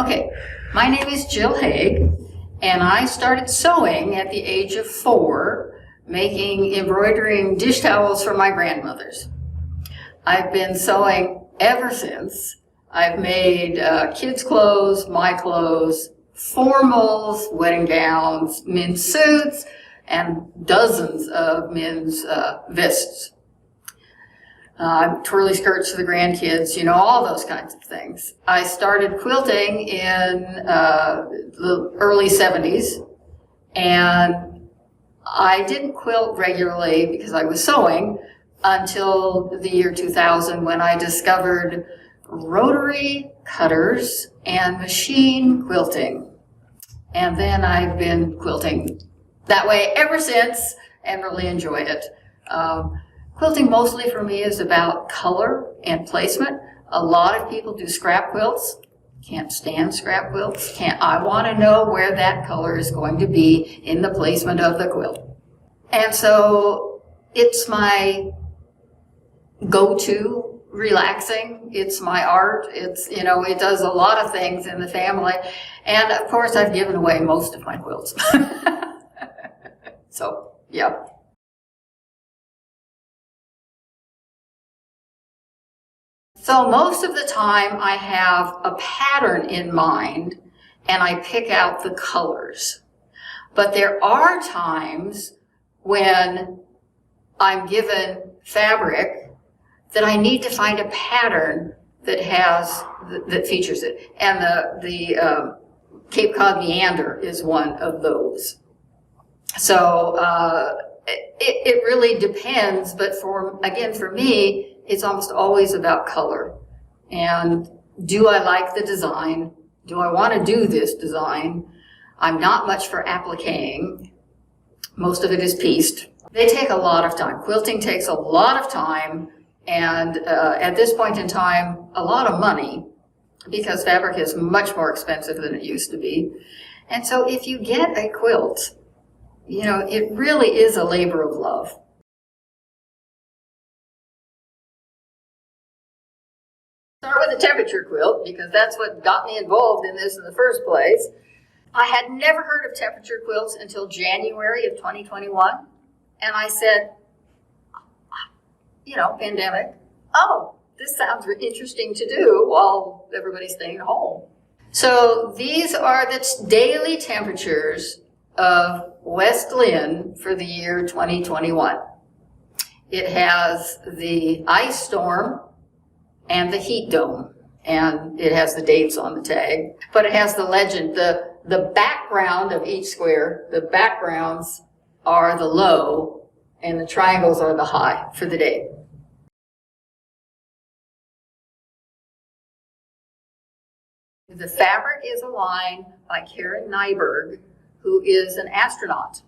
Okay, my name is Jill Hague, and I started sewing at the age of 4, embroidering dish towels for my grandmothers. I've been sewing ever since. I've made kids' clothes, my clothes, formals, wedding gowns, men's suits, and dozens of men's vests. Twirly skirts for the grandkids, you know, all those kinds of things. I started quilting in the early 70s, and I didn't quilt regularly because I was sewing until the year 2000 when I discovered rotary cutters and machine quilting. And then I've been quilting that way ever since and really enjoy it. Quilting mostly for me is about color and placement. A lot of people do scrap quilts. Can't stand scrap quilts. I want to know where that color is going to be in the placement of the quilt. And so it's my go-to relaxing. It's my art. It's, you know, it does a lot of things in the family. And of course I've given away most of my quilts. So, yeah. So most of the time I have a pattern in mind and I pick out the colors. But there are times when I'm given fabric that I need to find a pattern that features it. And the Cape Cod meander is one of those. So it really depends, but for me, it's almost always about color. And do I like the design? Do I want to do this design? I'm not much for appliquing. Most of it is pieced. They take a lot of time. Quilting takes a lot of time, and at this point in time, a lot of money, because fabric is much more expensive than it used to be. And so if you get a quilt, you know, it really is a labor of love. Start with a temperature quilt, because that's what got me involved in this in the first place. I had never heard of temperature quilts until January of 2021. And I said, you know, pandemic, oh, this sounds interesting to do while everybody's staying at home. So these are the daily temperatures of West Lynn for the year 2021. It has the ice storm and the heat dome, and it has the dates on the tag, but it has the legend, the background of each square. The backgrounds are the low and the triangles are the high for the day. The fabric is a line by Karen Nyberg, who is an astronaut,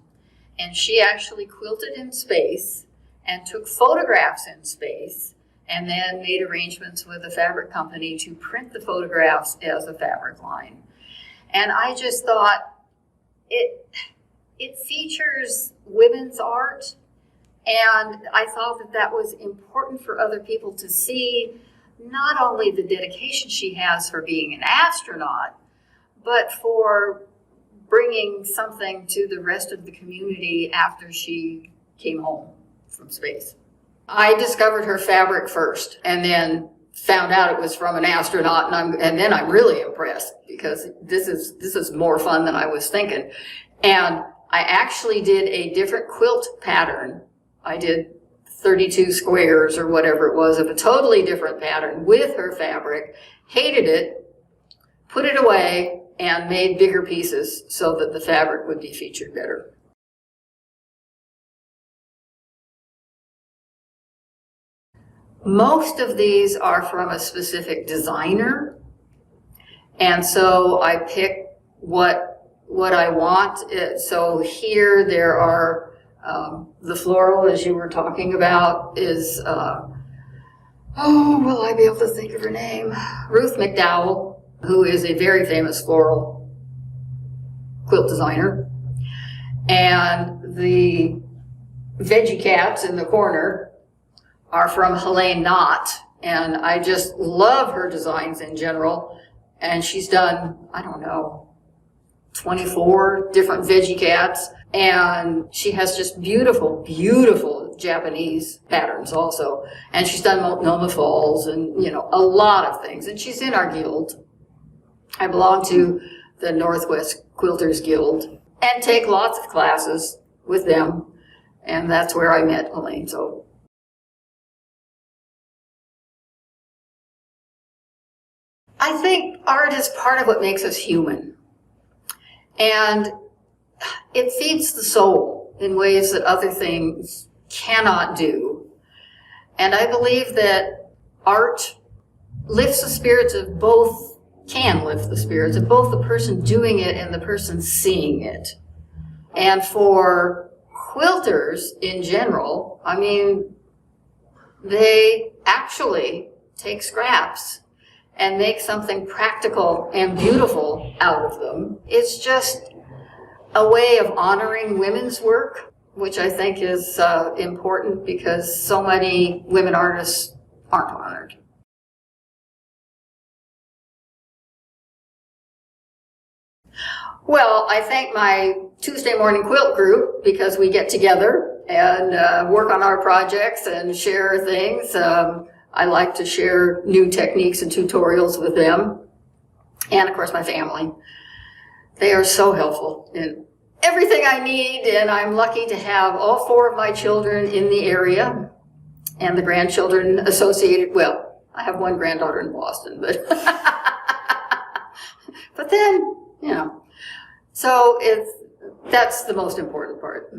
and she actually quilted in space and took photographs in space, and then made arrangements with a fabric company to print the photographs as a fabric line. And I just thought it features women's art, and I thought that was important for other people to see not only the dedication she has for being an astronaut, but for bringing something to the rest of the community after she came home from space. I discovered her fabric first, and then found out it was from an astronaut, and then I'm really impressed, because this is more fun than I was thinking. And I actually did a different quilt pattern. I did 32 squares or whatever it was of a totally different pattern with her fabric, hated it, put it away, and made bigger pieces so that the fabric would be featured better. Most of these are from a specific designer, and so I pick what I want. So here there are the floral, as you were talking about, is will I be able to think of her name? Ruth McDowell, who is a very famous floral quilt designer, and the veggie cats in the corner are from Helene Knott, and I just love her designs in general. And she's done, I don't know, 24 different veggie cats. And she has just beautiful, beautiful Japanese patterns also. And she's done Multnomah Falls and, a lot of things. And she's in our guild. I belong to the Northwest Quilters Guild and take lots of classes with them. And that's where I met Elaine. So I think art is part of what makes us human. And it feeds the soul in ways that other things cannot do. And I believe that art lifts the spirits of both, can lift the spirits of both the person doing it and the person seeing it. And for quilters in general, I mean, they actually take scraps and make something practical and beautiful out of them. It's just a way of honoring women's work, which I think is important because so many women artists aren't honored. Well, I thank my Tuesday morning quilt group because we get together and work on our projects and share things. I like to share new techniques and tutorials with them. And of course my family. They are so helpful in everything I need, and I'm lucky to have all 4 of my children in the area and the grandchildren associated. Well, I have one granddaughter in Boston, but but then, so that's the most important part.